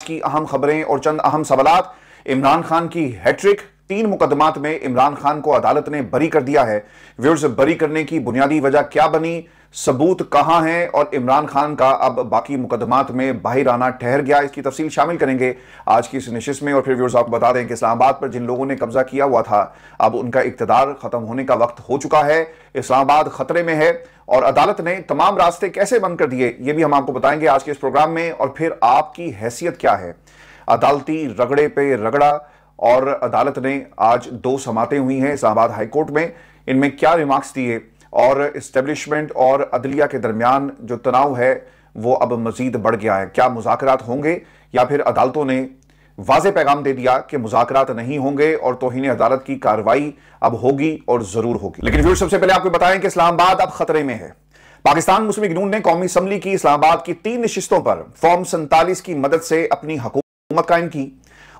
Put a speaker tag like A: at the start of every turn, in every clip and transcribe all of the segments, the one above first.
A: की अहम खबरें और चंद अहम सवालात। इमरान खान की हैट्रिक, 3 मुकदमात में इमरान खान को अदालत ने बरी कर दिया है। व्यूअर्स, बरी करने की बुनियादी वजह क्या बनी, सबूत कहां है और इमरान खान का अब बाकी मुकदमात में बाहर आना ठहर गया, इसकी तफसील शामिल करेंगे आज की इस नशिस्त में। और फिर व्यूअर्स आपको बता दें कि इस्लामाबाद पर जिन लोगों ने कब्जा किया हुआ था, अब उनका इक्तदार खत्म होने का वक्त हो चुका है। इस्लामाबाद खतरे में है और अदालत ने तमाम रास्ते कैसे बंद कर दिए, ये भी हम आपको बताएंगे आज के इस प्रोग्राम में। और फिर आपकी हैसियत क्या है, अदालती रगड़े पे रगड़ा, और अदालत ने आज 2 समातें हुई हैं इस्लामाबाद हाईकोर्ट में, इनमें क्या रिमार्क्स दिए और इस्टेब्लिशमेंट और अदलिया के दरमियान जो तनाव है वो अब मजीद बढ़ गया है। क्या मुज़ाकरात होंगे या फिर अदालतों ने वाज़े पैगाम दे दिया कि मुज़ाकरात नहीं होंगे और तौहीन अदालत की कार्रवाई अब होगी और जरूर होगी। लेकिन व्यूअर्स, सबसे पहले आपको बताएं कि इस्लामाबाद अब खतरे में है। पाकिस्तान मुस्लिम लीग नून ने कौमी असम्बली की इस्लामाबाद की 3 नशिस्तों पर फॉर्म 47 की मदद से अपनी हुकूमत कायम की।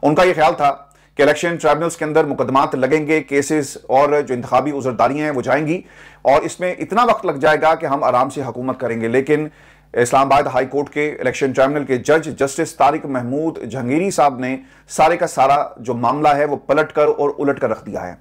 A: उनका यह ख्याल था कि इलेक्शन ट्राइब्यूनल्स के अंदर मुकदमात लगेंगे, केसेस और जो इंतखाबी उजरदारियां हैं वो जाएंगी और इसमें इतना वक्त लग जाएगा कि हम आराम से हुकूमत करेंगे। लेकिन इस्लामाबाद हाई कोर्ट के इलेक्शन ट्राइब्यूनल के जज जस्टिस तारिक महमूद जहांगीरी साहब ने सारे का सारा जो मामला है वो पलट कर और उलट कर रख दिया है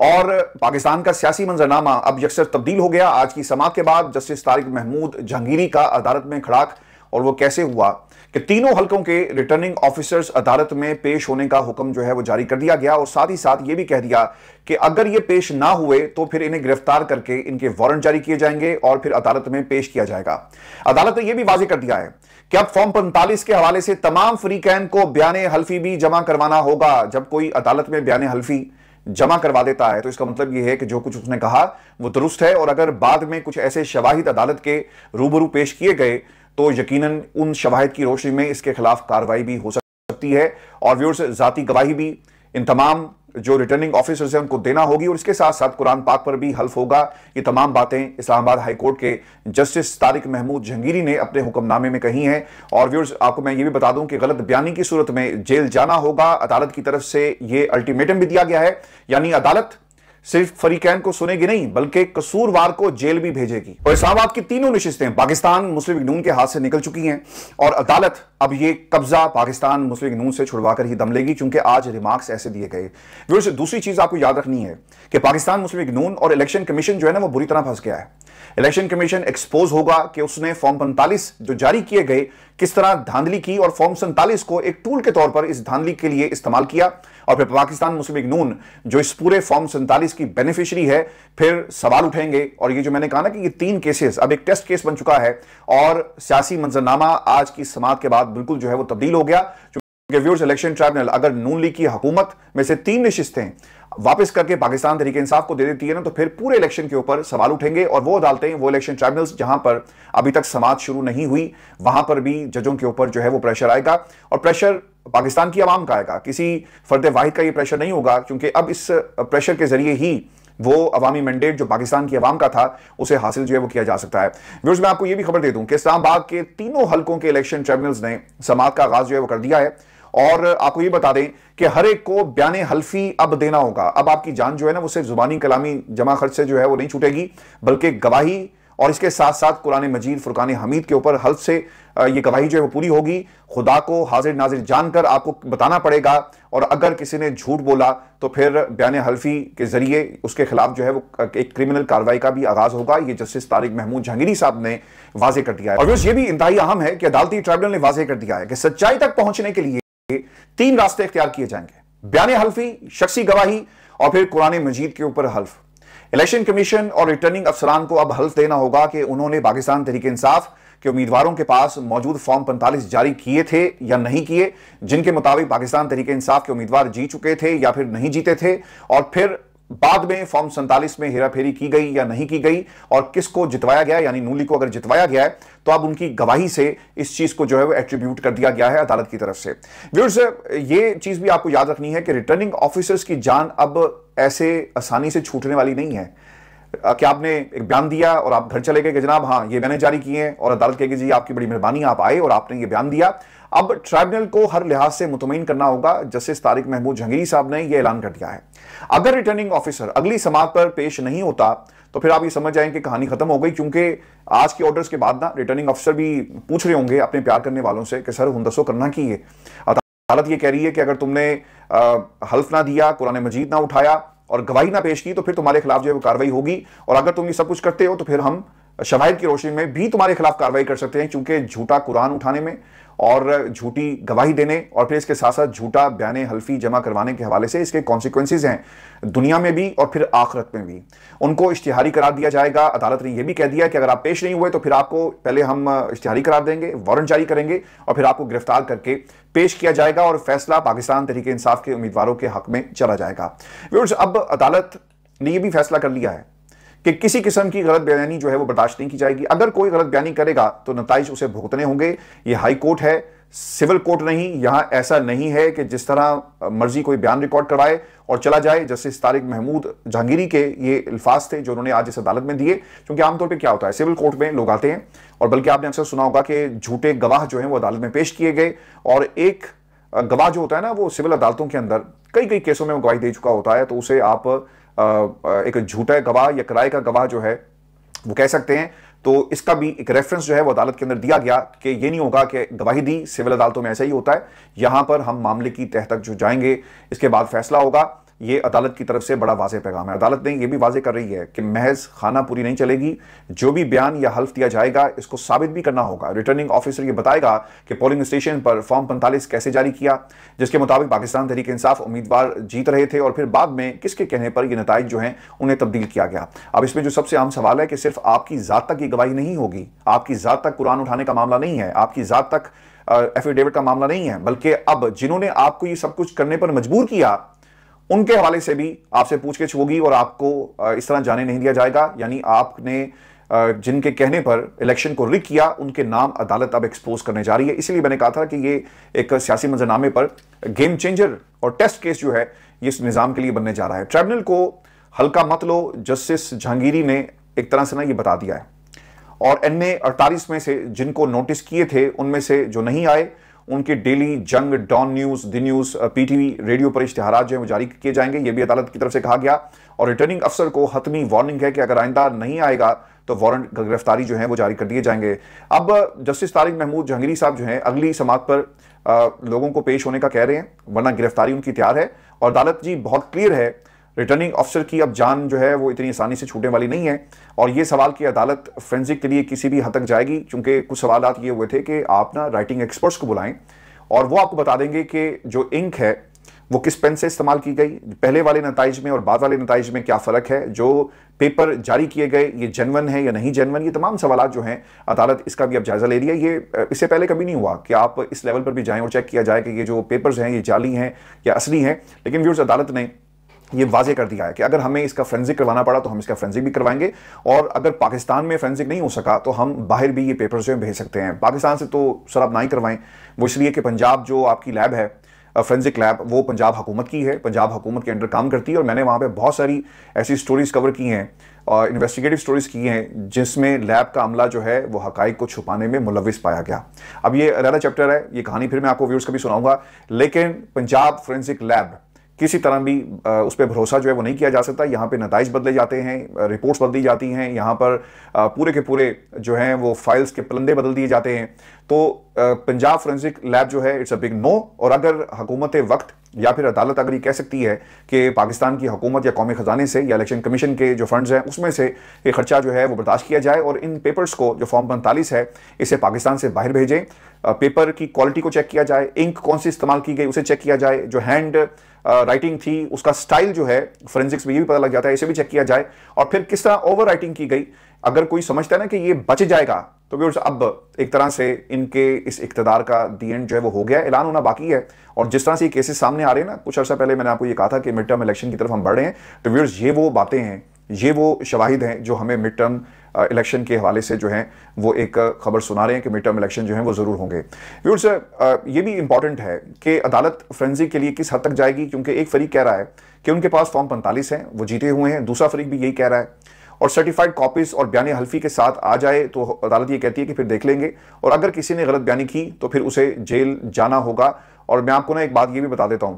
A: और पाकिस्तान का सियासी मंजरनामा अब यकसर तब्दील हो गया। आज की समाअत के बाद जस्टिस तारिक महमूद जहांगीरी का अदालत में खड़ाक, और वो कैसे हुआ कि तीनों हलकों के रिटर्निंग ऑफिसर्स अदालत में पेश होने का हुक्म जो है वो जारी कर दिया गया और साथ ही साथ ये भी कह दिया कि अगर ये पेश ना हुए तो फिर इन्हें गिरफ्तार करके इनके वारंट जारी किए जाएंगे और फिर अदालत में पेश किया जाएगा। अदालत ने यह भी वाजे कर दिया है कि अब फॉर्म 45 के हवाले से तमाम फरीकैन को बयान हल्फी भी जमा करवाना होगा। जब कोई अदालत में बयान हल्फी जमा करवा देता है तो इसका मतलब यह है कि जो कुछ उसने कहा वो दुरुस्त है, और अगर बाद में कुछ ऐसे शवाहिद अदालत के रूबरू पेश किए गए तो यकीनन उन शवाहिद की रोशनी में इसके खिलाफ कार्रवाई भी हो सकती है। और व्यूअर्स, जाती गवाही भी इन तमाम जो रिटर्निंग ऑफिसर्स हैं उनको देना होगी और इसके साथ साथ कुरान पाक पर भी हल्फ होगा। ये तमाम बातें इस्लामाबाद हाई कोर्ट के जस्टिस तारिक महमूद जहांगीरी ने अपने हुक्मनामे में कही हैं। और व्यूअर्स, आपको मैं ये भी बता दूं कि गलत बयानी की सूरत में जेल जाना होगा। अदालत की तरफ से ये अल्टीमेटम भी दिया गया है, यानी अदालत सिर्फ फरीकैन को सुनेगी नहीं बल्कि कसूरवार को जेल भी भेजेगी। और इस्लामाबाद की तीनों नशिस्तें पाकिस्तान मुस्लिम लीग नून के हाथ से निकल चुकी हैं और अदालत अब ये कब्जा पाकिस्तान मुस्लिम लीग नून से छुड़वाकर ही दम लेगी, क्योंकि आज रिमार्क्स ऐसे दिए गए। व्यूअर्स, दूसरी चीज आपको याद रखनी है कि पाकिस्तान मुस्लिम लीग नून और इलेक्शन कमीशन जो है ना वो बुरी तरह फंस गया है। इलेक्शन कमीशन एक्सपोज होगा कि उसने फॉर्म 45 जो जारी किए गए किस तरह धांधली की और फॉर्म 47 को एक टूल के तौर पर इस धांधली के लिए इस्तेमाल किया। और फिर पाकिस्तान मुस्लिम लीग नून जो इस पूरे फॉर्म 47 की बेनिफिशियरी है, फिर सवाल उठेंगे। और ये जो मैंने कहा ना कि ये 3 केसेस अब एक टेस्ट केस बन चुका है और सियासी मंजरनामा आज की समाअत के बाद बिल्कुल जो है वो तब्दील हो गया। व्यूअर्स, इलेक्शन ट्राइब्यूनल अगर नून लीग की हुकूमत में से 3 नशिस्तें वापस करके पाकिस्तान तहरीक इंसाफ को दे देती है ना, तो फिर पूरे इलेक्शन के ऊपर सवाल उठेंगे और वो अदालतें, वो इलेक्शन ट्राइब्यूनल्स जहां पर अभी तक समाअत शुरू नहीं हुई, वहां पर भी जजों के ऊपर जो है वो प्रेशर आएगा। और प्रेशर पाकिस्तान की आवाम का आएगा, किसी फर्द वाहिद का ये प्रेशर नहीं होगा, क्योंकि अब इस प्रेशर के जरिए ही वो अवामी मैंडेट जो पाकिस्तान की आवाम का था उसे हासिल जो है वो किया जा सकता है। व्यूअर्स, मैं आपको ये भी खबर दे दूं कि इस्लामाबाद के तीनों हलकों के इलेक्शन ट्राइब्यूनल्स ने समाअत का आगाज जो है वो कर दिया है और आपको ये बता दें कि हर एक को बयान हल्फी अब देना होगा। अब आपकी जान जो है ना वो सिर्फ जुबानी कलामी जमा खर्च से जो है वो नहीं छूटेगी, बल्कि गवाही और इसके साथ साथ कुरान मजीद फुरकान हमीद के ऊपर हल्फ से ये गवाही जो है वो पूरी होगी। खुदा को हाजिर नाजिर जानकर आपको बताना पड़ेगा और अगर किसी ने झूठ बोला तो फिर बयान हल्फी के जरिए उसके खिलाफ जो है वो एक क्रिमिनल कार्रवाई का भी आगाज होगा। ये जस्टिस तारिक महमूद जहांगीरी साहब ने वाजे कर दिया है। और ये भी इंतहाई अहम है कि अदालती ट्राइब्यूनल ने वाजे कर दिया है कि सच्चाई तक पहुंचने के लिए 3 रास्ते इख्तियार किए जाएंगे: बयान हल्फी, शख्सी गवाही और फिर कुरान मजीद के ऊपर हल्फ। इलेक्शन कमीशन और रिटर्निंग अफसरान को अब हल्फ देना होगा कि उन्होंने पाकिस्तान तहरीक इंसाफ के उम्मीदवारों के पास मौजूद फॉर्म 45 जारी किए थे या नहीं किए, जिनके मुताबिक पाकिस्तान तहरीक इंसाफ के उम्मीदवार जीत चुके थे या फिर नहीं जीते थे, और फिर बाद में फॉर्म 47 में हेराफेरी की गई या नहीं की गई और किसको जितवाया गया, यानी नून लीग को अगर जितवाया गया है तो अब उनकी गवाही से इस चीज को जो है वो एट्रीब्यूट कर दिया गया है अदालत की तरफ से। व्यूअर्स, ये चीज भी आपको याद रखनी है कि रिटर्निंग ऑफिसर्स की जान अब ऐसे आसानी से छूटने वाली नहीं है कि आपने एक बयान दिया और आप घर चले गए कि जनाब हाँ ये मैंने जारी किए हैं और अदालत कहेगी जी आपकी बड़ी मेहरबानी, आप आए और आपने ये बयान दिया। अब ट्राइब्यूनल को हर लिहाज से मुतमईन करना होगा। जस्टिस तारिक महमूद जहांगीरी साहब ने यह ऐलान कर दिया है, अगर रिटर्निंग ऑफिसर अगली समाअत पर पेश नहीं होता तो फिर आप ये समझ जाएं कि कहानी खत्म हो गई, क्योंकि आज के ऑर्डर्स के बाद ना रिटर्निंग ऑफिसर भी पूछ रहे होंगे अपने प्यार करने वालों से कि सर हुंदसो करना की है। अदालत ये कह रही है कि अगर तुमने हल्फ ना दिया, कुरान मजीद ना उठाया और गवाही ना पेश की तो फिर तुम्हारे खिलाफ जो है वो कार्रवाई होगी, और अगर तुम ये सब कुछ करते हो तो फिर हम शवाहिद की रोशनी में भी तुम्हारे खिलाफ कार्रवाई कर सकते हैं, क्योंकि झूठा कुरान उठाने में और झूठी गवाही देने और फिर इसके साथ साथ झूठा बयान हल्फी जमा करवाने के हवाले से इसके कॉन्सिक्वेंसेज हैं दुनिया में भी और फिर आखिरत में भी। उनको इश्तिहारी करार दिया जाएगा। अदालत ने यह भी कह दिया कि अगर आप पेश नहीं हुए तो फिर आपको पहले हम इश्तिहारी करार देंगे, वारंट जारी करेंगे और फिर आपको गिरफ्तार करके पेश किया जाएगा और फैसला पाकिस्तान तहरीक इंसाफ के उम्मीदवारों के हक में चला जाएगा। व्यूअर्स, अब अदालत ने यह भी फैसला कर लिया है कि किसी किस्म की गलत बयानी जो है वो बर्दाश्त नहीं की जाएगी। अगर कोई गलत बयानी करेगा तो नताइज उसे भुगतने होंगे। ये हाई कोर्ट है, सिविल कोर्ट नहीं। यहां ऐसा नहीं है कि जिस तरह मर्जी कोई बयान रिकॉर्ड करवाए और चला जाए। जस्टिस तारिक महमूद जहांगीरी के ये अल्फाज थे जो उन्होंने आज इस अदालत में दिए, क्योंकि आमतौर पर क्या होता है सिविल कोर्ट में लोग आते हैं और बल्कि आपने अक्सर सुना होगा कि झूठे गवाह जो हैं वो अदालत में पेश किए गए, और एक गवाह जो होता है ना वो सिविल अदालतों के अंदर कई कई केसों में वो गवाही दे चुका होता है, तो उसे आप एक झूठा गवाह या किराए का गवाह जो है वो कह सकते हैं। तो इसका भी एक रेफरेंस जो है वो अदालत के अंदर दिया गया कि ये नहीं होगा कि गवाही दी, सिविल अदालतों में ऐसा ही होता है, यहां पर हम मामले की तह तक जो जाएंगे इसके बाद फैसला होगा। ये अदालत की तरफ से बड़ा वाज़ेह पैगाम है। अदालत ने यह भी वाज़ेह कर रही है कि महज खाना पूरी नहीं चलेगी, जो भी बयान या हल्फ दिया जाएगा इसको साबित भी करना होगा। रिटर्निंग ऑफिसर ये बताएगा कि पोलिंग स्टेशन पर फॉर्म 45 कैसे जारी किया, जिसके मुताबिक पाकिस्तान तहरीक इंसाफ उम्मीदवार जीत रहे थे और फिर बाद में किसके कहने पर यह नताइज जो हैं उन्हें तब्दील किया गया। अब इसमें जो सबसे आम सवाल है कि सिर्फ आपकी ज़ात तक ये गवाही नहीं होगी, आपकी ज़ात तक कुरान उठाने का मामला नहीं है, आपकी ज़ात तक एफिडेविट का मामला नहीं है, बल्कि अब जिन्होंने आपको ये सब कुछ करने पर मजबूर किया उनके हवाले से भी आपसे पूछगिछ होगी और आपको इस तरह जाने नहीं दिया जाएगा। यानी आपने जिनके कहने पर इलेक्शन को रिग किया उनके नाम अदालत अब एक्सपोज करने जा रही है। इसलिए मैंने कहा था कि ये एक सियासी मंजरनामे पर गेम चेंजर और टेस्ट केस जो है ये इस निज़ाम के लिए बनने जा रहा है। ट्राइब्यूनल को हल्का मत लो, जस्टिस जहांगीरी ने एक तरह से ना ये बता दिया है, और NA 48 में से जिनको नोटिस किए थे उनमें से जो नहीं आए उनके daily Jang, Dawn news, the news, PTV radio पर इश्तिहारात जो है वो जारी किए जाएंगे। ये भी अदालत की तरफ से कहा गया, और रिटर्निंग अफसर को हतमी वार्निंग है कि अगर आइंदा नहीं आएगा तो वारंट गिरफ्तारी जो है वो जारी कर दिए जाएंगे। अब जस्टिस तारिक महमूद जहांगीरी साहब जो हैं अगली समाअत पर लोगों को पेश होने का कह रहे हैं, वरना गिरफ्तारी उनकी तैयार है। और अदालत जी बहुत क्लियर है, रिटर्निंग ऑफिसर की अब जान जो है वो इतनी आसानी से छूटने वाली नहीं है। और ये सवाल की अदालत फोरेंसिक के लिए किसी भी हद तक जाएगी, क्योंकि कुछ सवाल ये हुए थे कि आप ना राइटिंग एक्सपर्ट्स को बुलाएं और वो आपको बता देंगे कि जो इंक है वो किस पेन से इस्तेमाल की गई, पहले वाले नताइज में और बाद वाले नताइज में क्या फ़र्क है, जो पेपर जारी किए गए ये जेन्युइन है या नहीं जेन्युइन, ये तमाम सवाल जो हैं अदालत इसका भी अब जायज़ा ले रही है। ये इससे पहले कभी नहीं हुआ कि आप इस लेवल पर भी जाएं और चेक किया जाए कि ये जो पेपर्स हैं ये जाली हैं या असली हैं। लेकिन व्यूअर्स, अदालत ने ये वाजे कर दिया है कि अगर हमें इसका फोरेंसिक करवाना पड़ा तो हम इसका फोरेंसिक भी करवाएंगे, और अगर पाकिस्तान में फोरेंसिक नहीं हो सका तो हम बाहर भी ये पेपर्स जो भेज सकते हैं। पाकिस्तान से तो सर आप ना ही करवाएं, वो इसलिए कि पंजाब जो आपकी लैब है फोरेंसिक लैब वो पंजाब हुकूमत की है, पंजाब हुकूमत के अंडर काम करती है, और मैंने वहाँ पे बहुत सारी ऐसी स्टोरीज कवर की हैं और इन्वेस्टिगेटिव स्टोरीज की हैं जिसमें लैब का अमला जो है वो हकाइक को छुपाने में मुलविस पाया गया। अब ये अलग चैप्टर है, ये कहानी फिर मैं आपको व्यूअर्स कभी सुनाऊंगा, लेकिन पंजाब फोरेंसिक लैब किसी तरह भी उस पर भरोसा जो है वो नहीं किया जा सकता। यहाँ पे नताइज बदले जाते हैं, रिपोर्ट्स बदली जाती हैं, यहाँ पर पूरे के पूरे जो हैं वो फाइल्स के पलंदे बदल दिए जाते हैं। तो पंजाब फोरेंसिक लैब जो है इट्स अ बिग नो। और अगर हुकूमत वक्त या फिर अदालत अगर ये कह सकती है कि पाकिस्तान की हुकूमत या कौमी ख़जाने से या इलेक्शन कमीशन के जो फंड्स हैं उसमें से ये खर्चा जो है वो बर्दाश्त किया जाए, और इन पेपर्स को जो फॉर्म 45 है इसे पाकिस्तान से बाहर भेजें, पेपर की क्वालिटी को चेक किया जाए, इंक कौन सी इस्तेमाल की गई उसे चेक किया जाए, जो हैंड राइटिंग थी उसका स्टाइल जो है फोरेंसिक्स में ये भी पता लग जाता है, इसे भी चेक किया जाए, और फिर किस तरह ओवर राइटिंग की गई। अगर कोई समझता है ना कि ये बच जाएगा तो भी अब एक तरह से इनके इस इक़्तिदार का दी एंड जो है वो हो गया, ऐलान होना बाकी है। और जिस तरह से ये केसेस सामने आ रहे हैं ना, कुछ अर्सा पहले मैंने आपको ये कहा था कि मिड टर्म इलेक्शन की तरफ हम बढ़ रहे हैं, तो व्यूअर्स ये वो बातें हैं, ये वो शवाहिद हैं जो हमें मिड टर्म इलेक्शन के हवाले से जो है वो एक खबर सुना रहे हैं कि मिड टर्म इलेक्शन जो है वो ज़रूर होंगे। व्यूअर्स ये भी इंपॉर्टेंट है कि अदालत फोरेंसिक के लिए किस हद तक जाएगी, क्योंकि एक फरीक कह रहा है कि उनके पास फॉर्म 45 हैं, वो जीते हुए हैं, दूसरा फरीक भी यही कह रहा है, और सर्टिफाइड कॉपीज और बयान हल्फी के साथ आ जाए तो अदालत ये कहती है कि फिर देख लेंगे, और अगर किसी ने गलत बयानी की तो फिर उसे जेल जाना होगा। और मैं आपको ना एक बात ये भी बता देता हूं,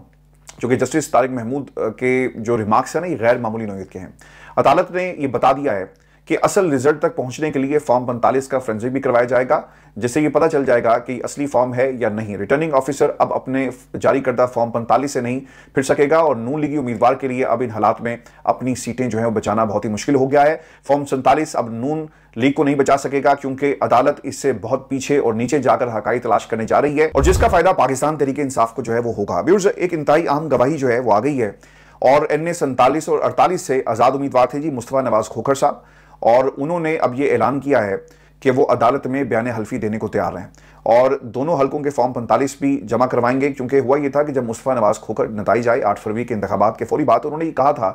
A: क्योंकि जस्टिस तारिक महमूद के जो रिमार्क्स है ना, ये गैर मामूली नौयत के हैं। अदालत ने ये बता दिया है कि असल रिजल्ट तक पहुंचने के लिए फॉर्म 45 का फोरेंसिक भी करवाया जाएगा, जिससे ये पता चल जाएगा कि असली फॉर्म है या नहीं। रिटर्निंग ऑफिसर अब अपने जारी करदा फॉर्म 45 से नहीं फिर सकेगा, और नून लीगी उम्मीदवार के लिए अब इन हालात में अपनी सीटें जो है वो बचाना बहुत ही मुश्किल हो गया है। फॉर्म 47 अब नून लीग को नहीं बचा सकेगा, क्योंकि अदालत इससे बहुत पीछे और नीचे जाकर हकाई तलाश करने जा रही है, और जिसका फायदा पाकिस्तान तहरीक इंसाफ को जो है वो होगा। व्यूअर्स, एक इंतहाई अहम गवाही जो है वो आ गई है, और NA 47 और 48 से आजाद उम्मीदवार थे जी मुस्तफा नवाज खोखर साहब, और उन्होंने अब ये ऐलान किया है कि वो अदालत में बयान हल्फी देने को तैयार हैं, और दोनों हलकों के फॉर्म 45 भी जमा करवाएंगे। क्योंकि हुआ ये था कि जब मुस्तफा नवाज खोखर नताइज आए 8 फरवरी के इंतखाबात के फौरी बाद, उन्होंने ये कहा था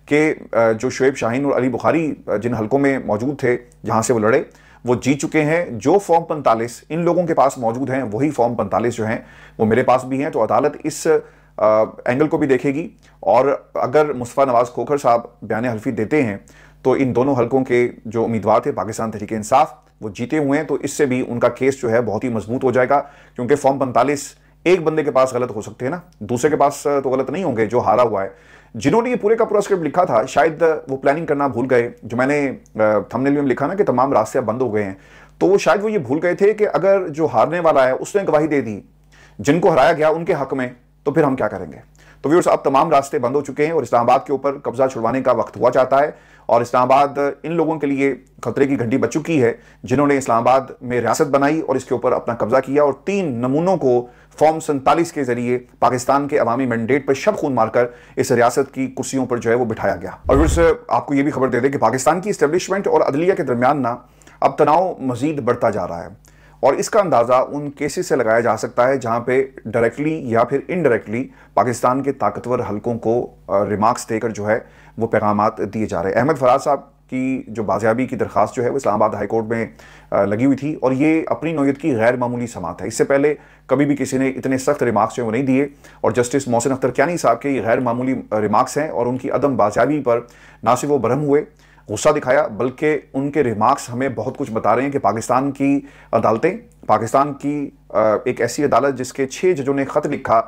A: कि जो शुएब शाहीन और अली बुखारी जिन हलकों में मौजूद थे जहां से वो लड़े, वो जीत चुके हैं। जो फॉर्म 45 इन लोगों के पास मौजूद हैं, वही फॉर्म 45 जो हैं वो मेरे पास भी हैं। तो अदालत इस एंगल को भी देखेगी, और अगर मुस्तफा नवाज खोखर साहब बयान हल्फी देते हैं तो इन दोनों हलकों के जो उम्मीदवार थे पाकिस्तान तहरीक इंसाफ, वो जीते हुए हैं, तो इससे भी उनका केस जो है बहुत ही मजबूत हो जाएगा। क्योंकि फॉर्म 45 एक बंदे के पास गलत हो सकते हैं ना, दूसरे के पास तो गलत नहीं होंगे जो हारा हुआ है। जिन्होंने ये पूरे का पूरा स्क्रिप्ट लिखा था, शायद वो प्लानिंग करना भूल गए। जो मैंने थंबनेल में लिखा ना कि तमाम रास्ते बंद हो गए हैं, तो वो शायद वो ये भूल गए थे कि अगर जो हारने वाला है उसने गवाही दे दी जिनको हराया गया उनके हक में, तो फिर हम क्या करेंगे। तो व्यूअर्स, अब तमाम रास्ते बंद हो चुके हैं और इस्लामाबाद के ऊपर कब्जा छुड़वाने का वक्त हुआ चाहता है, और इस्लामाबाद इन लोगों के लिए खतरे की घंटी बज चुकी है जिन्होंने इस्लामाबाद में रियासत बनाई और इसके ऊपर अपना कब्जा किया, और 3 नमूनों को फॉर्म 47 के जरिए पाकिस्तान के अवामी मैंडेट पर शब खून मारकर इस रियासत की कुर्सियों पर जो है वो बिठाया गया। और फिर आपको ये भी खबर दे दें कि पाकिस्तान की इस्टेब्लिशमेंट और अदलिया के दरमियान ना अब तनाव मजीद बढ़ता जा रहा है, और इसका अंदाज़ा उन केसेस से लगाया जा सकता है जहां पे डायरेक्टली या फिर इनडायरेक्टली पाकिस्तान के ताकतवर हलकों को रिमार्क्स देकर जो है वो पैगामात दिए जा रहे हैं। अहमद फराज साहब की जो बाजियाबी की दरख्वास्त जो है वो इस्लामाबाद हाई कोर्ट में लगी हुई थी, और ये अपनी नौयत की गैर मामूली समात है। इससे पहले कभी भी किसी ने इतने सख्त रिमार्क्स जो है वो नहीं दिए, और जस्टिस मोहसिन अख्तर कियानी साहब के ये गैर मामूली रिमार्क्स हैं, और उनकी अदम बाजियाबी पर ना सिर्फ वो बरहम हुए, गुस्सा दिखाया, बल्कि उनके रिमार्क्स हमें बहुत कुछ बता रहे हैं कि पाकिस्तान की अदालतें, पाकिस्तान की एक ऐसी अदालत जिसके 6 जजों ने खत लिखा,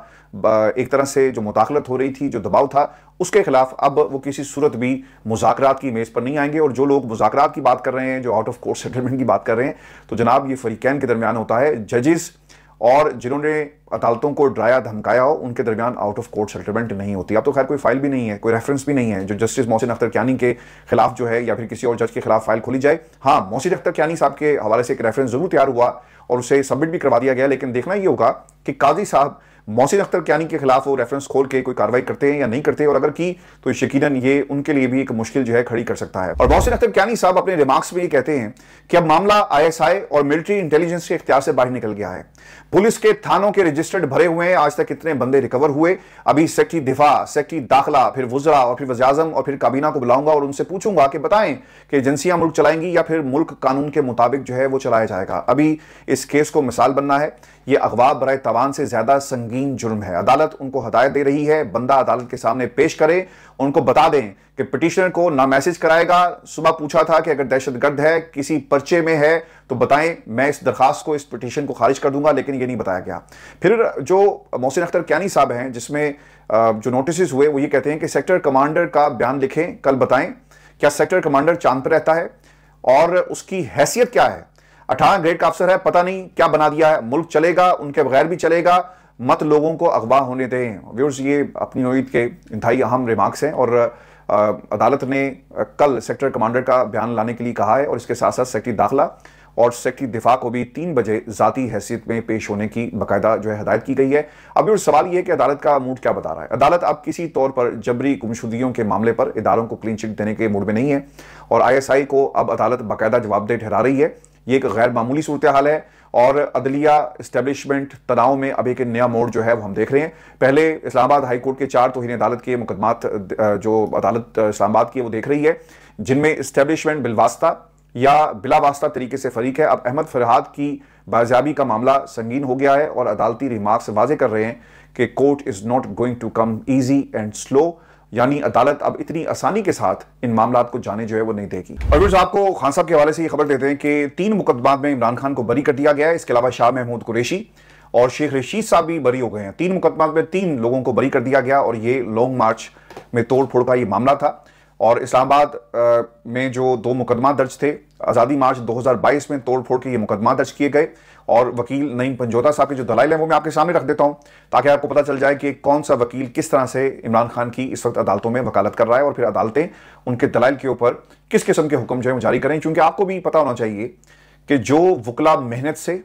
A: एक तरह से जो मुदाखलत हो रही थी, जो दबाव था, उसके खिलाफ अब वो किसी सूरत भी मुज़ाकरात की मेज़ पर नहीं आएंगे। और जो लोग मुज़ाकरात की बात कर रहे हैं, जो आउट ऑफ कोर्ट सेटलमेंट की बात कर रहे हैं, तो जनाब ये फरीकैन के दरमियान होता है। जजेस और जिन्होंने अदालतों को डराया धमकाया हो, उनके दरमियान आउट ऑफ कोर्ट सेटलमेंट नहीं होती। अब तो खैर कोई फाइल भी नहीं है, कोई रेफरेंस भी नहीं है जो जस्टिस मोहसिन अख्तर कियानी के खिलाफ जो है या फिर किसी और जज के खिलाफ फाइल खोली जाए। हाँ, मोहसिन अख्तर कियानी साहब के हवाले से एक रेफरेंस जरूर तैयार हुआ और उसे सबमिट भी करवा दिया गया, लेकिन देखना ये होगा कि काजी साहब मोहसिन अख्तर कियानी के खिलाफ वो रेफरेंस खोल के कोई कार्रवाई करते हैं या नहीं करते, और अगर की तो यकीनन ये उनके लिए भी एक मुश्किल जो है खड़ी कर सकता है। और मोहसिन अख्तर कियानी साहब अपने रिमार्क्स में ये कहते हैं कि अब मामला ISI और मिलिट्री इंटेलिजेंस के इख्तियार से बाहर निकल गया है। पुलिस के थानों के रजिस्टर्ड भरे हुए हैं, आज तक कितने बंदे रिकवर हुए। अभी सेक्रेटरी दिफा, सेक्रेटरी दाखिला, फिर वुज़रा और फिर वज़ीर आज़म और फिर काबीना को बुलाऊंगा और उनसे पूछूंगा कि बताएं कि एजेंसियां मुल्क चलाएंगी या फिर मुल्क कानून के मुताबिक जो है वो चलाया जाएगा। अभी इस केस को मिसाल बनना है। ये अगवा बराए तवान से ज्यादा संगीन जुर्म है। अदालत उनको हदायत दे रही है, बंदा अदालत के सामने पेश करे, उनको बता दें कि पिटिशनर को ना मैसेज कराएगा। सुबह पूछा था कि अगर दहशतगर्द है, किसी पर्चे में है तो बताएं, मैं इस दरखास्त को, इस पिटिशन को खारिज कर दूंगा, लेकिन ये नहीं बताया गया। फिर जो मोहसिन अख्तर कियानी साहब हैं, जिसमें जो नोटिस हुए वो ये कहते हैं कि सेक्टर कमांडर का बयान लिखें, कल बताएं क्या सेक्टर कमांडर चांद पर रहता है और उसकी हैसियत क्या है। 18 ग्रेड का अफसर है, पता नहीं क्या बना दिया है। मुल्क चलेगा, उनके बगैर भी चलेगा, मत लोगों को अगवा होने दें। व्यूअर्स, ये अपनी नौयत के इंतहाई अहम रिमार्क्स हैं और अदालत ने कल सेक्टर कमांडर का बयान लाने के लिए कहा है और इसके साथ साथ सेक्रेटरी दाखिला और सेक्रेटरी दिफा को भी 3 बजे जाती हैसियत में पेश होने की बाकायदा जो है हदायत की गई है। अब सवाल यह है कि अदालत का मूड क्या बता रहा है। अदालत अब किसी तौर पर जबरी गुमशुदगियों के मामले पर इदारों को क्लीन चिट देने के मूड में नहीं है और ISI को अब अदालत बाकायदा जवाबदेह ठहरा रही है। ये एक गैर मामूली सूरत हाल है और अदलिया इस्टेब्लिशमेंट तनाव में अब एक नया मोड़ जो है वो हम देख रहे हैं। पहले इस्लामाबाद हाई कोर्ट के 4 तौहीन अदालत के मुकदमात जो अदालत इस्लामाबाद की वो देख रही है, जिनमें इस्टेब्लिशमेंट बिलवास्ता या बिला वास्ता तरीके से फरीक है। अब अहमद फरहाद की बाजियाबी का मामला संगीन हो गया है और अदालती रिमार्क्स वाजे कर रहे हैं कि court is not going to come easy and slow. यानी अदालत अब इतनी आसानी के साथ इन मामलों को जाने जो है वो नहीं देगी। और फिर आपको खान साहब के हवाले से ये खबर देते हैं कि 3 मुकदमात में इमरान खान को बरी कर दिया गया है। इसके अलावा शाह महमूद कुरैशी और शेख रशीद साहब भी बरी हो गए हैं। 3 मुकदमात में 3 लोगों को बरी कर दिया गया और ये लॉन्ग मार्च में तोड़ फोड़ का ये मामला था। और इस्लामाबाद में जो 2 मुकदमा दर्ज थे, आज़ादी मार्च 2022 में तोड़ फोड़ के ये मुकदमा दर्ज किए गए। और वकील नईम पंजोता साहब के जो दलाइल हैं वो मैं आपके सामने रख देता हूं ताकि आपको पता चल जाए कि कौन सा वकील किस तरह से इमरान खान की इस वक्त अदालतों में वकालत कर रहा है और फिर अदालतें उनके दलाइल के ऊपर किस किस्म के हुक्म जो है जारी करें। क्योंकि आपको भी पता होना चाहिए कि जो वकला मेहनत से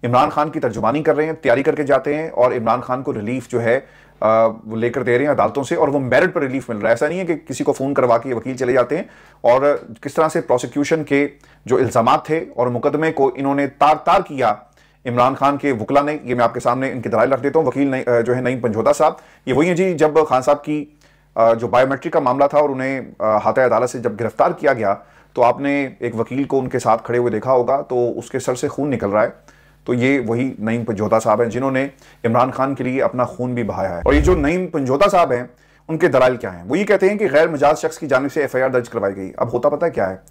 A: इमरान खान की तर्जुमानी कर रहे हैं, तैयारी करके जाते हैं और इमरान खान को रिलीफ जो है वो लेकर दे रहे हैं अदालतों से और वो मेरिट पर रिलीफ मिल रहा है। ऐसा नहीं है कि किसी को फ़ोन करवा के वकील चले जाते हैं। और किस तरह से प्रोसिक्यूशन के जो इल्ज़ामात थे और मुकदमे को इन्होंने तार तार किया इमरान खान के वकला ने, ये मैं आपके सामने इनके दलाइल रख देता हूँ। वकील जो है नईम पंजोता साहब, ये वही है जी जब खान साहब की जो बायोमेट्रिक का मामला था और उन्हें हाथे अदालत से जब गिरफ्तार किया गया तो आपने एक वकील को उनके साथ खड़े हुए देखा होगा तो उसके सर से खून निकल रहा है। तो ये वही नईम पंजोता साहब हैं जिन्होंने इमरान खान के लिए अपना खून भी बहाया है। और ये जो नईम पंजोता साहब हैं उनके दलाइल क्या हैं? वो ये कहते हैं कि गैर मजाज शख्स की जानिब से FIR दर्ज करवाई गई। अब होता पता है क्या है,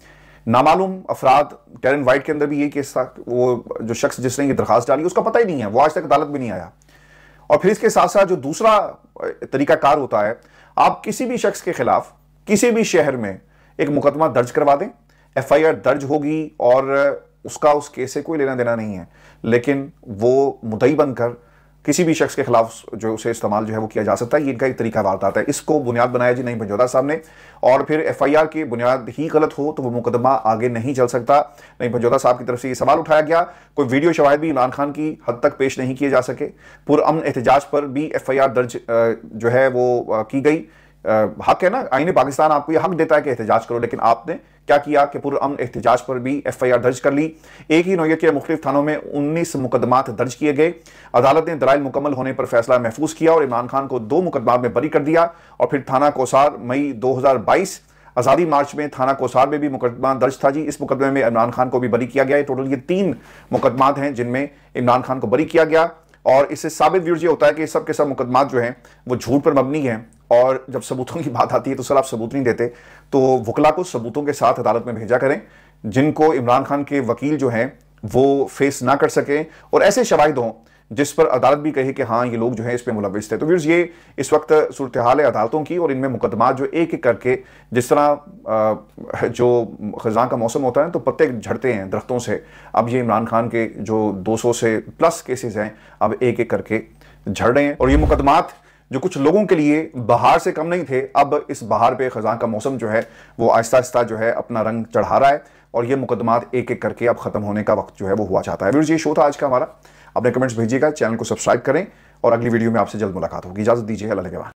A: नामालूम अफराद, टेरन वाइट के अंदर भी ये केस था, वो जो शख्स जिसने ये दरखास्त डाली उसका पता ही नहीं है, वो आज तक अदालत में नहीं आया। और फिर इसके साथ साथ जो दूसरा तरीकाकार होता है, आप किसी भी शख्स के खिलाफ किसी भी शहर में एक मुकदमा दर्ज करवा दें, FIR दर्ज होगी और उसका उस केस से कोई लेना देना नहीं है, लेकिन वो मुद्दई बनकर किसी भी शख्स के खिलाफ जो उसे इस्तेमाल जो है वो किया जा सकता है। ये इनका एक तरीका वारदात है। इसको बुनियाद बनाया जी नईम पंजोता साहब ने। और फिर FIR की बुनियाद ही गलत हो तो वो मुकदमा आगे नहीं चल सकता। नईम पंजोता साहब की तरफ से ये सवाल उठाया गया। कोई वीडियो शवाहिद भी इमरान खान की हद तक पेश नहीं किए जा सके। पुरअमन एहतजाज पर भी FIR दर्ज जो है वो की गई। हक है ना, आईने पाकिस्तान आपको ये हक देता है कि एहतजाज करो, लेकिन आपने क्या किया कि पुरअमन एहतजाज पर भी FIR दर्ज कर ली। एक ही नौयत के मुख्तलिफ थानों में 19 मुकदमात दर्ज किए गए। अदालत ने दलाइल मुकम्मल होने पर फैसला महफूज किया और इमरान खान को 2 मुकदमात में बरी कर दिया। और फिर थाना कोसार मई 2022, आज़ादी मार्च में थाना कोसार में भी मुकदमा दर्ज था जी। इस मुकदमे में इमरान खान को भी बरी किया गया है। टोटल ये 3 मुकदमात हैं जिनमें इमरान खान को बरी किया गया। और इससे साबित व्यूज ये होता है कि सब के सब मुकदमात जो हैं वो झूठ पर मबनी हैं। और जब सबूतों की बात आती है तो सर आप सबूत नहीं देते, तो वकला को सबूतों के साथ अदालत में भेजा करें जिनको इमरान खान के वकील जो हैं वो फेस ना कर सकें और ऐसे शवाहिद हों जिस पर अदालत भी कहे कि हाँ ये लोग जो है इस पे मुलविस थे। तो व्यूअर्स ये इस वक्त सूरत हाल है अदालतों की और इनमें मुकदमात जो एक एक करके, जिस तरह जो खज़ां का मौसम होता है तो पत्ते झड़ते हैं दरख्तों से, अब ये इमरान खान के जो 200 से प्लस केसेस हैं अब एक एक करके झड़ रहे हैं। और ये मुकदमात जो कुछ लोगों के लिए बहार से कम नहीं थे, अब इस बहार पे खज़ां का मौसम जो है वो आहिस्ता आहिस्ता जो है अपना रंग चढ़ा रहा है और ये मुकदमात एक एक करके अब खत्म होने का वक्त जो है वो हुआ चाहता है। व्यूअर्स ये शो था आज का हमारा। अपने कमेंट्स भेजिएगा, चैनल को सब्सक्राइब करें और अगली वीडियो में आपसे जल्द मुलाकात होगी। इजाजत दीजिए, अल्लाह के बाद।